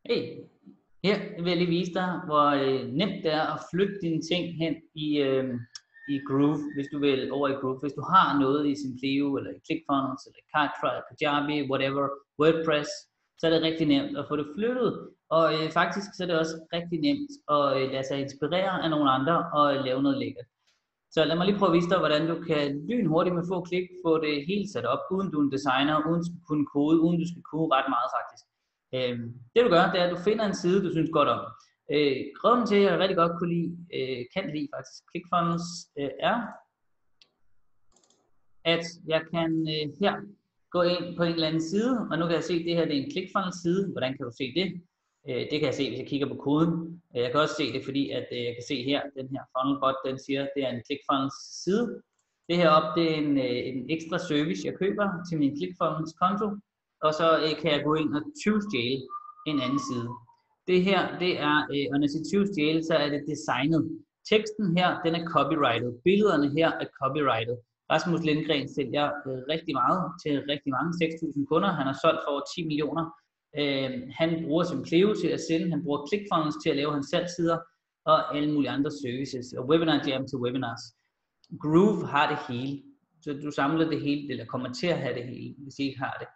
Hey, her vil jeg lige vise dig, hvor nemt det er at flytte dine ting hen i Groove, hvis du vil over i Groove. Hvis du har noget i Simplio, eller i ClickFunnels, eller i Cartwright, Kajabi, whatever, WordPress, så er det rigtig nemt at få det flyttet. Og faktisk så er det også rigtig nemt at lade sig inspirere af nogle andre og lave noget lækkert. Så lad mig lige prøve at vise dig, hvordan du kan lynhurtigt med få klik få det helt sat op, uden du er en designer, uden du skal kunne kode, uden du skal kunne ret meget faktisk. Det du gør, det er, at du finder en side, du synes godt om. Grunden til, at jeg rigtig godt kan lide faktisk ClickFunnels, er, at jeg kan her gå ind på en eller anden side, og nu kan jeg se, at det her det er en ClickFunnels side. Hvordan kan du se det? Det kan jeg se, hvis jeg kigger på koden. Jeg kan også se det, fordi at jeg kan se her, den her funnelbot, den siger, at det er en ClickFunnels side. Det her op, det er en ekstra service, jeg køber til min ClickFunnels konto. Og så kan jeg gå ind og tyvstjæle en anden side. Det her, det er, og når jeg siger tyvstjæle, så er det designet. Teksten her, den er copyrighted. Billederne her er copyrighted. Rasmus Lindgren sælger rigtig meget til rigtig mange, 6.000 kunder. Han har solgt for over 10 millioner. Han bruger Simplio til at sende, han bruger ClickFunnels til at lave hans salgssider, og alle mulige andre services, og Webinar Jam til webinars. Groove har det hele, så du samler det hele, eller kommer til at have det hele, hvis I ikke har det.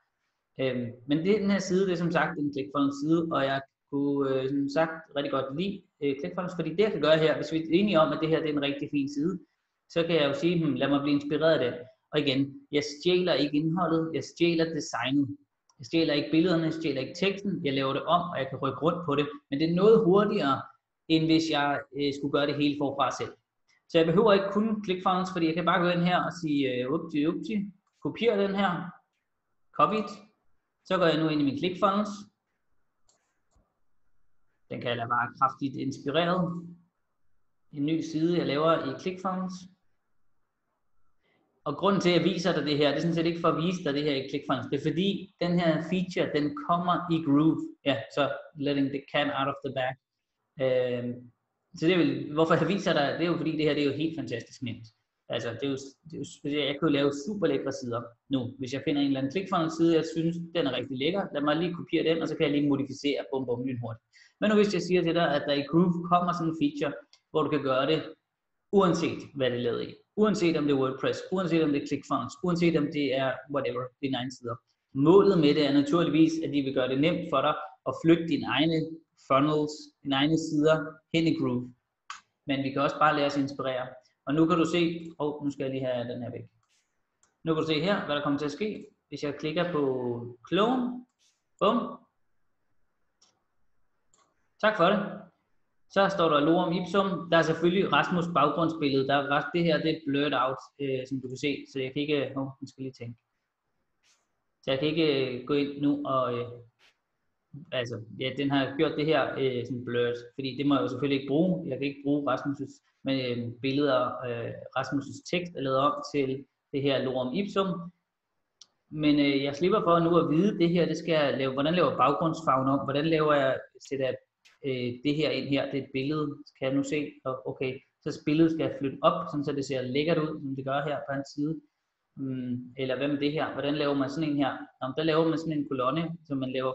Men den her side, det er som sagt en ClickFunnels side, og jeg kunne som sagt rigtig godt lide ClickFunnels, fordi det jeg kan gøre her, hvis vi er enige om, at det her det er en rigtig fin side, så kan jeg jo sige, lad mig blive inspireret af det. Og igen, jeg stjæler ikke indholdet, jeg stjæler designet. Jeg stjæler ikke billederne, jeg stjæler ikke teksten, jeg laver det om, og jeg kan rykke rundt på det, men det er noget hurtigere, end hvis jeg skulle gøre det hele forfra selv. Så jeg behøver ikke kun ClickFunnels, fordi jeg kan bare gå ind her og sige, upti, kopiere den her, copy it. Så går jeg nu ind i min ClickFunnels. Den kan jeg bare kraftigt inspireret. En ny side, jeg laver i ClickFunnels. Og grunden til, at jeg viser dig det her, det er sådan set ikke for at vise dig det her i ClickFunnels. Det er fordi, den her feature, den kommer i Groove. Ja, så letting the cat out of the bag. Så det er jo, hvorfor jeg viser dig, det er jo fordi, det her det er jo helt fantastisk nemt. Altså, jeg kan jo lave super lækre sider nu. Hvis jeg finder en eller anden ClickFunnels side, jeg synes, den er rigtig lækker, lad mig lige kopiere den, og så kan jeg lige modificere, bum, lynhurtigt. Men nu hvis jeg siger til dig, at der i Groove kommer sådan en feature, hvor du kan gøre det, uanset hvad det er lavet i. Uanset om det er WordPress, uanset om det er ClickFunnels, uanset om det er whatever, dine egne sider. Målet med det er naturligvis, at de vil gøre det nemt for dig at flytte dine egne funnels, dine egne sider hen i Groove. Men vi kan også bare lade os inspirere. Og nu kan du se, nu skal jeg lige have den her væk. Nu kan du se her, hvad der kommer til at ske. Hvis jeg klikker på clone, bum. Tak for det. Så står der lorem ipsum. Der er selvfølgelig Rasmus baggrundsbillede. Det her det er blurred out, som du kan se. Så jeg kan ikke, jeg skal lige tænke. Så jeg kan ikke gå ind nu og, den har gjort det her sådan blurred, fordi det må jeg jo selvfølgelig ikke bruge. Jeg kan ikke bruge Rasmus' billeder, Rasmus' tekst er lavet om til det her lorem ipsum. Men jeg slipper for nu at vide, det her, det skal jeg lave. Hvordan laver jeg baggrundsfarven om? Hvordan sætter jeg det her ind her? Det er et billede, kan jeg nu se. Okay, så billedet skal jeg flytte op, så det ser lækkert ud, som det gør her på hans side. Eller hvad med det her? Hvordan laver man sådan en her? Der laver man sådan en kolonne, som man laver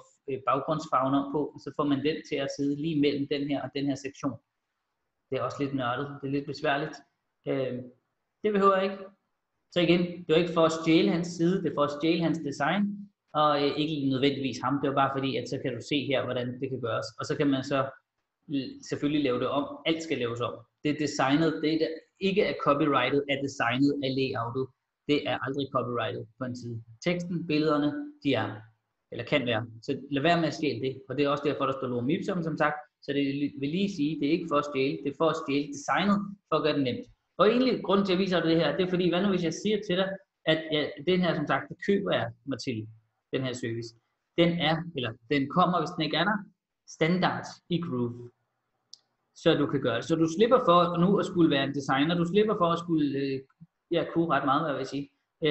baggrundsfarven om på, og så får man den til at sidde lige mellem den her og den her sektion. Det er også lidt nørdet, det er lidt besværligt. Det behøver jeg ikke. Så igen, det er ikke for at stjæle hans side, det er for at stjæle hans design, og ikke nødvendigvis ham. Det er bare fordi, at så kan du se her, hvordan det kan gøres. Og så kan man så selvfølgelig lave det om. Alt skal laves om. Det er designet, det der ikke er copyrightet, er designet af layoutet. Det er aldrig copyrightet på en side. Teksten, billederne, de er, eller kan være. Så lad være med at stjæle det. Og det er også derfor, der står lorem ipsum, som sagt. Så det vil lige sige, det er ikke for at stjæle, det er for at stjæle designet, for at gøre det nemt. Og egentlig, grunden til at vise dig det her, det er fordi, hvad nu hvis jeg siger til dig, at den her, som sagt, det køber jeg mig til, den her service. Den kommer, hvis den ikke er der, standard i Groove. Så du kan gøre det. Så du slipper for nu at skulle være en designer, du slipper for at skulle, kunne ret meget, hvad jeg vil sige.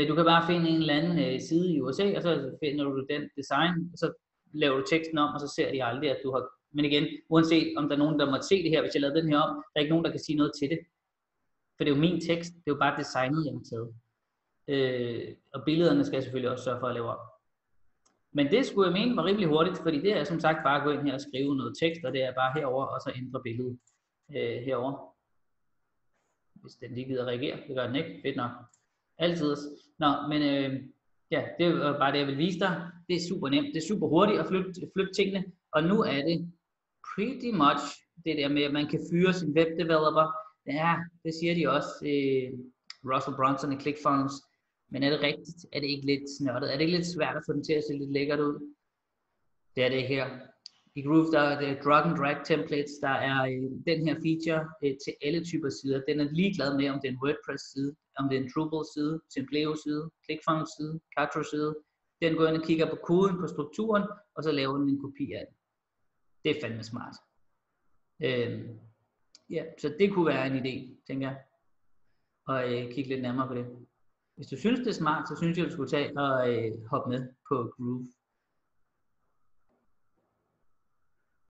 Du kan bare finde en eller anden side i USA, og så finder du den design, og så laver du teksten om, og så ser de aldrig, at du har. Men igen, uanset om der er nogen, der måtte se det her, hvis jeg lavede den her om, der er ikke nogen, der kan sige noget til det. For det er jo min tekst, det er jo bare designet, jeg har taget. Og billederne skal jeg selvfølgelig også sørge for at lave om. Men det skulle jeg mene var rimelig hurtigt, fordi det er som sagt bare at gå ind her og skrive noget tekst, og det er bare herover og så ændre billedet herover. Hvis den lige gider reagere, det gør den ikke, fedt nok. Altid. Nå, men ja, det er bare det, jeg vil vise dig. Det er super nemt, det er super hurtigt at flytte tingene, og nu er det pretty much det der med, at man kan fyre sin webdeveloper. Ja, det siger de også, Russell Brunson i ClickFunnels. Men er det rigtigt? Er det ikke lidt snørtet? Er det ikke lidt svært at få den til at se lidt lækkert ud? Det er det her. I Groove, der er det drag and drag templates, der er den her feature til alle typer sider. Den er ligeglad med, om det er en WordPress side, om det er en Drupal side, Templeo side, ClickFunnels side, Kartra side. Den går ind og kigger på koden, på strukturen, og så laver den en kopi af den. Det er fandme smart. Ja, så det kunne være en idé, tænker jeg. Og kigge lidt nærmere på det. Hvis du synes, det er smart, så synes jeg, du skulle tage og hoppe med på Groove.